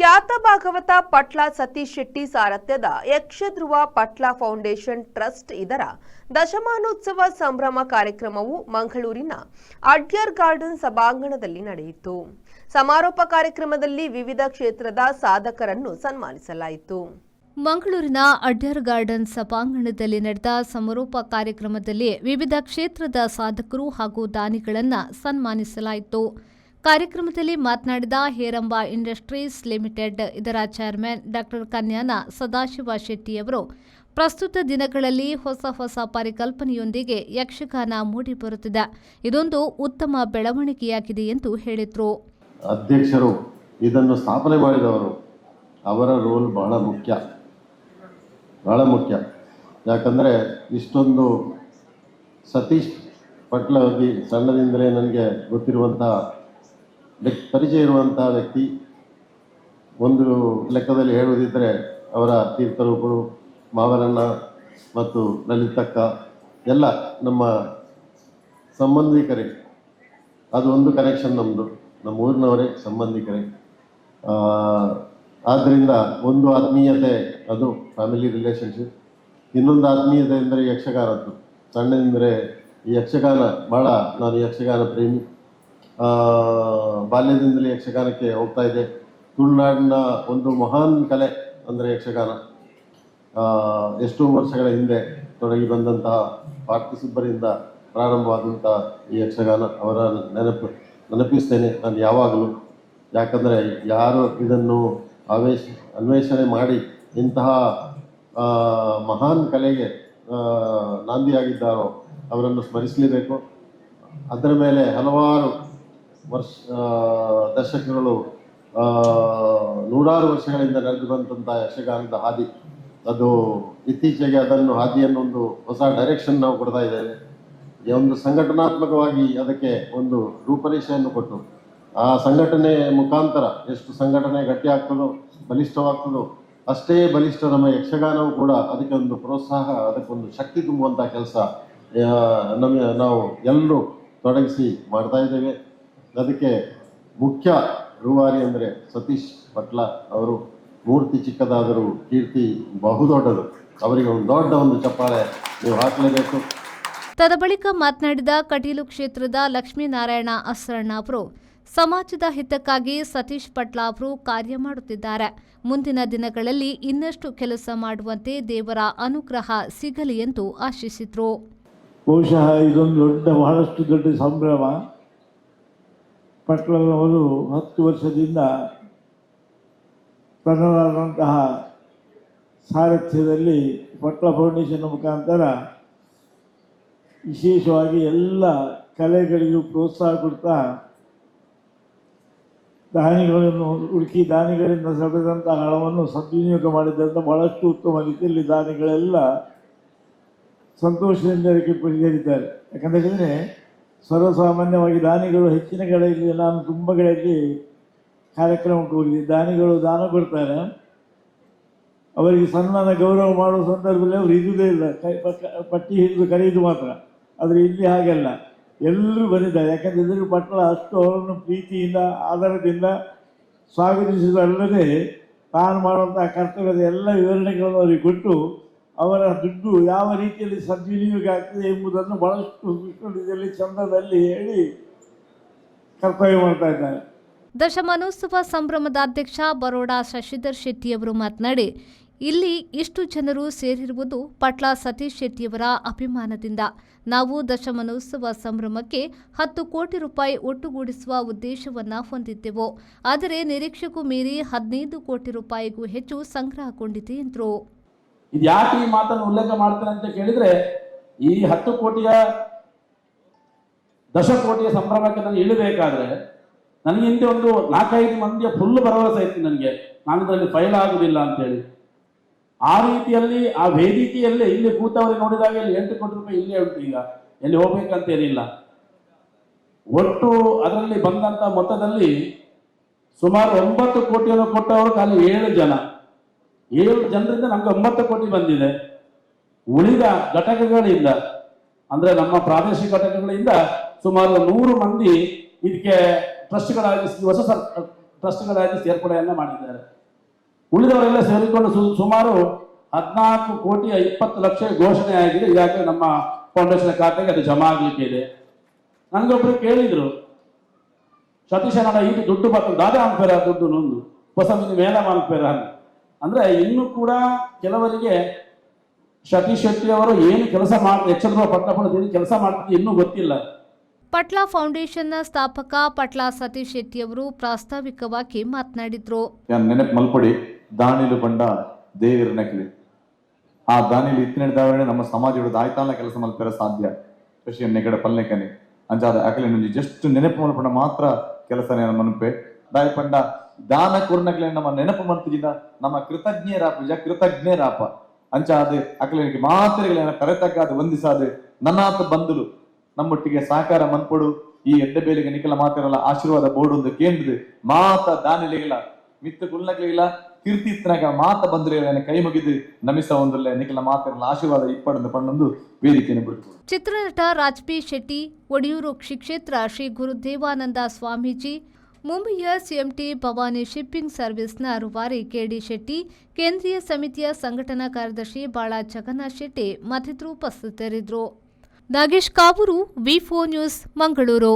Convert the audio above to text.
ಖ್ಯಾತ ಭಾಗವತ ಪಟ್ಲ ಸತೀಶ್ ಶೆಟ್ಟಿ ಸಾರಥ್ಯದ ಯಕ್ಷಧ್ರುವ ಪಟ್ಲ foundation trust ಇದರ ದಶಮಾನೋತ್ಸವ ಸಂಭ್ರಮ ಕಾರ್ಯಕ್ರಮವು ಮಂಗಳೂರಿನ ಅಡ್ಯರ್ ಗಾರ್ಡನ್ ಸಭಾಂಗಣದಲ್ಲಿ ನಡೆಯಿತು. ಸಮಾರೋಪ ಕಾರ್ಯಕ್ರಮದಲ್ಲಿ ವಿವಿಧ ಕ್ಷೇತ್ರದ ಸಾಧಕರನ್ನು ಸನ್ಮಾನಿಸಲಾಯಿತು. ಮಂಗಳೂರಿನ ಅಡ್ಯರ್ ಗಾರ್ಡನ್ ಸಭಾಂಗಣದಲ್ಲಿ ನಡೆದ ಸಮಾರೋಪ ಕಾರ್ಯಕ್ರಮದಲ್ಲಿ ವಿವಿಧ ಕ್ಷೇತ್ರದ ಸಾಧಕರು ಹಾಗೂ ದಾನಿಗಳನ್ನು ಸನ್ಮಾನಿಸಲಾಯಿತು. ಕಾರ್ಯಕ್ರಮದಲ್ಲಿ ಮಾತನಾಡಿದ ಹೇರಂಬ ಇಂಡಸ್ಟ್ರೀಸ್ ಲಿಮಿಟೆಡ್ ಇದರ ಚೇರ್ಮನ್ ಡಾಕ್ಟರ್ ಕನ್ಯಾನ ಸದಾಶಿವ ಶೆಟ್ಟಿಯವರು ಪ್ರಸ್ತುತ ದಿನಗಳಲ್ಲಿ ಹೊಸ ಪರಿಕಲ್ಪನೆಯೊಂದಿಗೆ ಯಕ್ಷಗಾನ ಮೂಡಿಬರುತ್ತಿದೆ. ಇದೊಂದು ಉತ್ತಮ ಬೆಳವಣಿಗೆಯಾಗಿದೆ ಎಂದು ಹೇಳಿದರು. ಅಧ್ಯಕ್ಷರು ಇದನ್ನು ಸ್ಥಾಪನೆ ಮಾಡಿದವರು ಅವರ ರೋಲ್ ಬಹಳ ಮುಖ್ಯ. ಯಾಕಂದರೆ ಇಷ್ಟೊಂದು ಸತೀಶ್ ಪಟ್ಲ ಸಣ್ಣದಿಂದಲೇ ನನಗೆ ಗೊತ್ತಿರುವಂಥ ಪರಿಚಯ ಇರುವಂಥ ವ್ಯಕ್ತಿ. ಒಂದು ಲೆಕ್ಕದಲ್ಲಿ ಹೇಳುವುದಿದ್ದರೆ ಅವರ ತೀರ್ಥರೂಪರು ಮಾವರಣ್ಣ ಮತ್ತು ಲಲಿತಕ್ಕ ಎಲ್ಲ ನಮ್ಮ ಸಂಬಂಧಿಕರೇ. ಅದು ಒಂದು ಕನೆಕ್ಷನ್ ನಮ್ಮದು, ನಮ್ಮ ಊರಿನವರೇ ಸಂಬಂಧಿಕರೇ. ಆದ್ದರಿಂದ ಒಂದು ಆತ್ಮೀಯತೆ ಅದು ಫ್ಯಾಮಿಲಿ ರಿಲೇಷನ್ಶಿಪ್. ಇನ್ನೊಂದು ಆತ್ಮೀಯತೆ ಎಂದರೆ ಯಕ್ಷಗಾನದ್ದು. ಸಣ್ಣದಿಂದರೆ ಈ ಯಕ್ಷಗಾನ ಭಾಳ, ನಾನು ಯಕ್ಷಗಾನ ಪ್ರೇಮಿ. ಬಾಲ್ಯದಿಂದಲೇ ಯಕ್ಷಗಾನಕ್ಕೆ ಹೋಗ್ತಾ ಇದೆ. ತುಳುನಾಡಿನ ಒಂದು ಮಹಾನ್ ಕಲೆ ಅಂದರೆ ಯಕ್ಷಗಾನ. ಎಷ್ಟೋ ವರ್ಷಗಳ ಹಿಂದೆ ತೊಡಗಿ ಬಂದಂತಹ ಪಾರ್ಥಿಸುಬ್ಬರಿಂದ ಪ್ರಾರಂಭವಾದಂಥ ಈ ಯಕ್ಷಗಾನ ಅವರ ನೆನಪಿಸ್ತೇನೆ ನಾನು ಯಾವಾಗಲೂ. ಯಾಕಂದರೆ ಯಾರು ಇದನ್ನು ಅನ್ವೇಷಣೆ ಮಾಡಿ ಇಂತಹ ಮಹಾನ್ ಕಲೆಗೆ ನಾಂದಿಯಾಗಿದ್ದಾರೋ ಅವರನ್ನು ಸ್ಮರಿಸಲೇಬೇಕು. ಅದರ ಮೇಲೆ ಹಲವಾರು ದಶಕಗಳು, ನೂರಾರು ವರ್ಷಗಳಿಂದ ನಡೆದು ಬಂದಂಥ ಯಕ್ಷಗಾನದ ಹಾದಿ, ಅದು ಇತ್ತೀಚೆಗೆ ಹಾದಿಯನ್ನು ಒಂದು ಹೊಸ ಡೈರೆಕ್ಷನ್ ನಾವು ಕೊಡ್ತಾ ಇದ್ದೇವೆ. ಒಂದು ಸಂಘಟನಾತ್ಮಕವಾಗಿ ಅದಕ್ಕೆ ಒಂದು ರೂಪರೇಷೆಯನ್ನು ಕೊಟ್ಟು ಆ ಸಂಘಟನೆ ಮುಖಾಂತರ ಎಷ್ಟು ಸಂಘಟನೆ ಗಟ್ಟಿ ಆಗ್ತದೋ, ಬಲಿಷ್ಠವಾಗ್ತದೋ ಅಷ್ಟೇ ಬಲಿಷ್ಠ ನಮ್ಮ ಯಕ್ಷಗಾನವೂ ಕೂಡ. ಅದಕ್ಕೆ ಒಂದು ಪ್ರೋತ್ಸಾಹ, ಅದಕ್ಕೊಂದು ಶಕ್ತಿ ತುಂಬುವಂಥ ಕೆಲಸ ನಾವು ಎಲ್ಲರೂ ತೊಡಗಿಸಿ ಮಾಡ್ತಾ ಇದ್ದೇವೆ. ಅದಕ್ಕೆ ಮುಖ್ಯ ರೂವಾರಿ ಅಂದರೆ ಸತೀಶ್ ಪಟ್ಲ ಅವರು. ಮೂರ್ತಿ ಚಿಕ್ಕದಾದರೂ ಕೀರ್ತಿ ಬಹುದೊಡ್ಡದು. ಅವರಿಗೆ ಒಂದು ದೊಡ್ಡ ಒಂದು ಚಪ್ಪಾಳೆ ನೀವು ಹಾಕಲೇಬೇಕು. ತದಬಳಿಕ ಮಾತನಾಡಿದ ಕಟೀಲು ಕ್ಷೇತ್ರದ ಲಕ್ಷ್ಮೀನಾರಾಯಣ ಅಸರಣ್ಣ ಅವರು, ಸಮಾಜದ ಹಿತಕ್ಕಾಗಿ ಸತೀಶ್ ಪಟ್ಲ ಅವರು ಕಾರ್ಯ ಮಾಡುತ್ತಿದ್ದಾರೆ. ಮುಂದಿನ ದಿನಗಳಲ್ಲಿ ಇನ್ನಷ್ಟು ಕೆಲಸ ಮಾಡುವಂತೆ ದೇವರ ಅನುಗ್ರಹ ಸಿಗಲಿ ಎಂದು ಆಶಿಸಿದರು. ಬಹುಶಃ ಇದೊಂದು ಬಹಳಷ್ಟು ದೊಡ್ಡ ಸಂಭ್ರಮ. ಪಟ್ಲವರು 10 ವರ್ಷದಿಂದ ತನ್ನದಾದಂತಹ ಸಾರಥ್ಯದಲ್ಲಿ ಪಟ್ಲ ಫೌಂಡೇಶನ್ ಮುಖಾಂತರ ವಿಶೇಷವಾಗಿ ಎಲ್ಲ ಕಲೆಗಳಿಗೂ ಪ್ರೋತ್ಸಾಹ ಕೊಡ್ತಾ ದಾನಿಗಳನ್ನು ಹುಡುಕಿ ದಾನಿಗಳಿಂದ ಸೆಳೆದಂಥ ಹಣವನ್ನು ಸದ್ವಿನಿಯೋಗ ಮಾಡಿದಂಥ ಬಹಳಷ್ಟು ಉತ್ತಮ ರೀತಿಯಲ್ಲಿ ದಾನಿಗಳೆಲ್ಲ ಸಂತೋಷದಿಂದ ಅದಕ್ಕೆ ಪರಿಹರಿದ್ದಾರೆ. ಯಾಕಂದರೆ ಸರ್ವಸಾಮಾನ್ಯವಾಗಿ ದಾನಿಗಳು ಹೆಚ್ಚಿನ ಕಡೆಯಲ್ಲಿ, ನಾನು ತುಂಬ ಕಡೆಯಲ್ಲಿ ಕಾರ್ಯಕ್ರಮಕ್ಕೆ ಹೋಗಿ ದಾನಿಗಳು ದಾನ ಕೊಡ್ತಾರೆ. ಅವರಿಗೆ ಸನ್ಮಾನ ಗೌರವ ಮಾಡುವ ಸಂದರ್ಭದಲ್ಲಿ ಅವರು ಇರುವುದೇ ಇಲ್ಲ, ಪಟ್ಟಿ ಹಿಡಿದು ಕರೆಯುವುದು ಮಾತ್ರ. ಆದರೆ ಇಲ್ಲಿ ಹಾಗೆಲ್ಲ ಎಲ್ಲರೂ ಬಂದಿದ್ದಾರೆ. ಯಾಕಂದರೆ ಎಲ್ಲರೂ ಪಟ್ಲ ಅಷ್ಟು ಅವರನ್ನು ಪ್ರೀತಿಯಿಂದ ಆಧಾರದಿಂದ ಸ್ವಾಗತಿಸುವುದಲ್ಲದೆ ತಾನು ಮಾಡುವಂತಹ ಕರ್ತವ್ಯದ ಎಲ್ಲ ವಿವರಣೆಗಳನ್ನು ಅವರಿಗೆ ಕೊಟ್ಟು ಅವರ ದುಡ್ಡು ಯಾವ ರೀತಿಯಲ್ಲಿ ಸದ್ವಿನಿಯೋಗ ಆಗ್ತದೆ ಎಂಬುದನ್ನು ಬಹಳಷ್ಟು ರೀತಿಯಲ್ಲಿ ಚಂದದಲ್ಲಿ ಹೇಳಿ ಕರ್ತವ್ಯ ಮಾಡ್ತಾ ಇದ್ದಾರೆ. ದಶಮಾನೋತ್ಸವ ಸಂಭ್ರಮದ ಅಧ್ಯಕ್ಷ ಬರೋಡಾ ಶಶಿಧರ್ ಶೆಟ್ಟಿಯವರು ಮಾತನಾಡಿ, ಇಲ್ಲಿ ಇಷ್ಟು ಜನರು ಸೇರಿರುವುದು ಪಟ್ಲ ಸತೀಶ್ ಶೆಟ್ಟಿಯವರ ಅಭಿಮಾನದಿಂದ. ನಾವು ದಶಮಾನೋತ್ಸವ ಸಂಭ್ರಮಕ್ಕೆ 10 ಕೋಟಿ ರೂಪಾಯಿ ಒಟ್ಟುಗೂಡಿಸುವ ಉದ್ದೇಶವನ್ನು ಹೊಂದಿದ್ದೆವು. ಆದರೆ ನಿರೀಕ್ಷೆಗೂ ಮೀರಿ 15 ಕೋಟಿ ರೂಪಾಯಿಗೂ ಹೆಚ್ಚು ಸಂಗ್ರಹಗೊಂಡಿದೆ ಎಂದರು. ಇದು ಯಾಕೆ ಈ ಮಾತನ್ನು ಉಲ್ಲೇಖ ಮಾಡ್ತೇನೆ ಅಂತ ಕೇಳಿದ್ರೆ, ಈ 10 ಕೋಟಿಯ 10 ಕೋಟಿಯ ಸಂಭ್ರಮಕ್ಕೆ ನಾನು ಇಳಬೇಕಾದ್ರೆ ನನಗೆ ಹಿಂದೆ ಒಂದು 4-5 ಮಂದಿಯ ಫುಲ್ ಭರವಸೆ ಇತ್ತು ನನಗೆ, ನಾನು ಇದರಲ್ಲಿ ಫೈಲ್ ಆಗುದಿಲ್ಲ ಅಂತೇಳಿ. ಆ ರೀತಿಯಲ್ಲಿ ಆ ವೇದಿಕೆಯಲ್ಲೇ ಇಲ್ಲಿ ಕೂತವರಿಗೆ ನೋಡಿದಾಗ ಇಲ್ಲಿ 8 ಕೋಟಿ ರೂಪಾಯಿ ಇಲ್ಲೇ ಉಂಟು. ಈಗ ಎಲ್ಲಿ ಹೋಗ್ಬೇಕಂತೇನಿಲ್ಲ. ಒಟ್ಟು ಅದರಲ್ಲಿ ಬಂದಂತ ಮೊತ್ತದಲ್ಲಿ ಸುಮಾರು 9 ಕೋಟಿಯನ್ನು ಕೊಟ್ಟವರು ಖಾಲಿ 7 ಜನರಿಂದ ನಮ್ಗೆ 9 ಕೋಟಿ ಬಂದಿದೆ. ಉಳಿದ ಘಟಕಗಳಿಂದ ಅಂದ್ರೆ ನಮ್ಮ ಪ್ರಾದೇಶಿಕ ಘಟಕಗಳಿಂದ ಸುಮಾರು 100 ಮಂದಿ ಇದಕ್ಕೆ ಟ್ರಸ್ಟ್ಗಳಾಗಿ ಹೊಸ ಟ್ರಸ್ಟ್ಗಳಾಗಿ ಸೇರ್ಪಡೆಯನ್ನ ಮಾಡಿದ್ದಾರೆ. ಉಳಿದವರೆಲ್ಲ ಸೇರಿಕೊಂಡು ಸುಮಾರು 14,20,00,000 ಘೋಷಣೆ ಆಗಿದೆ. ಈಗಾಗಲೇ ನಮ್ಮ ಫೌಂಡೇಶನ್ ಖಾತೆಗೆ ಅದು ಜಮಾ ಆಗ್ಲಿಕ್ಕೆ ಇದೆ. ನನಗೊಬ್ರು ಕೇಳಿದ್ರು, ಸತೀಶ ನಾಡ ಇದು ದುಡ್ಡು ಬರ್ತದೆ ದಾದ ಅನ್ಪೇರ ದುಡ್ಡು ನೊಂದು ಹೊಸ ಮಿನಿ ಮೇಲ ಅನ್ಪೇರ ಅಂದ್ರೆ ಇನ್ನೂ ಕೂಡ ಕೆಲವರಿಗೆ ಸತೀಶ್ ಶೆಟ್ಟಿ ಅವರು ಏನು ಕೆಲಸ ಮಾಡ್ತಾರೆ, ಯಕ್ಷಗಾನ ಪಟ್ಟಣದಲ್ಲಿ ಕೆಲಸ ಮಾಡ್ತಾರೆ ಇನ್ನೂ ಗೊತ್ತಿಲ್ಲ. ಪಟ್ಲ ಫೌಂಡೇಶನ್ನ ಸ್ಥಾಪಕ ಪಟ್ಲ ಸತೀಶ್ ಶೆಟ್ಟಿಯವರು ಪ್ರಾಸ್ತಾವಿಕವಾಗಿ ಮಾತನಾಡಿದ್ರು. ನೆನಪು ಮಲ್ಪಡಿ ದಾನಿಲು ಬಂಡ ದೇವಿರ ನಕಲಿ ಆ ದಾನಿಲು ಇತ್ತಿನ ನಮ್ಮ ಸಮಾಜದ ದಾಯ್ತಾನ ಕೆಲಸ ಮಲ್ಪೆರ ಸಾಧ್ಯ ಕೃಷಿ ನೆಗಡ ಪಲ್ಲೆಕನೆ ಅಂಚಾದ ಅಕಲೆ ನುಂಜಿ ಜಸ್ಟ್ ನೆನಪು ಮಲ್ಪಡ ಮಾತ್ರ ಕೆಲಸನೇ ನಮ್ಮ ಮನುಪೆ ದಾಯ ಪಂಡ ದಾನ ಕುರ್ನಕಲೆ ನಮ್ಮ ನೆನಪು ಮಲ್ತಿದ ನಮ್ಮ ಕೃತಜ್ಞರಾಪ ಅಂಚಾದ ಅಕಲಿಗೆ ಮಾತ್ರೆಗಳನ್ನ ಕರೆತಕ್ಕಾದ ವಂದಿಸಾದ ನನ್ನಾತ ಬಂಧುಲು ನಮ್ಮೊಟ್ಟಿಗೆ ಸಹಕಾರ ಮನ್ಪಡು ಈ ಎಡ್ಡೆ ಬೇಲಿಗೆ ನಿಖಲ ಮಾತಿರಲ್ಲ ಆಶೀರ್ವಾದ ಬೋರ್ಡ್ ಒಂದು ಕೇಂದ್ರದ ಮಾತ ದಾನಿಲಿಗಳ ಮಿತ್ತ ಕುಲ್ಲಗಳಿಲ್ಲ ಕೀರ್ತಿತ್ನಾಗ ಮಾತ ಬಂದ್ರೆ ಕೈ ಮುಗಿದು ನಮಿಸ ಒಂದಲ್ಲ ನಿಖಲ ಮಾತಿರಲ್ಲ ಆಶೀರ್ವಾದ ಇಪ್ಪಡೊಂದು ಪಣ್ಣೊಂದು ವೇದಿಕೆಯನ್ನು ಬಿಡ್ತು. ಚಿತ್ರನಟ ರಾಜ್ಬಿ ಶೆಟ್ಟಿ, ಒಡಿಯೂರು ಶ್ರೀಕ್ಷೇತ್ರ ಶ್ರೀ ಗುರುದೇವಾನಂದ ಸ್ವಾಮೀಜಿ, ಮುಂಬಯಿಯ ಸಿಎಂಟಿ ಭವಾನಿ ಶಿಪ್ಪಿಂಗ್ ಸರ್ವಿಸ್ನ ರೂವಾರಿ ಕೆಡಿ ಶೆಟ್ಟಿ, ಕೇಂದ್ರೀಯ ಸಮಿತಿಯ ಸಂಘಟನಾ ಕಾರ್ಯದರ್ಶಿ ಬಾಳ ಜಗನ್ನಾಥ್ ಶೆಟ್ಟಿ ಮತ್ತಿತರರು ಉಪಸ್ಥಿತರಿದ್ದರು. ನಾಗೇಶ್ ಕಾವೂರು, ವಿ4 ನ್ಯೂಸ್, ಮಂಗಳೂರು.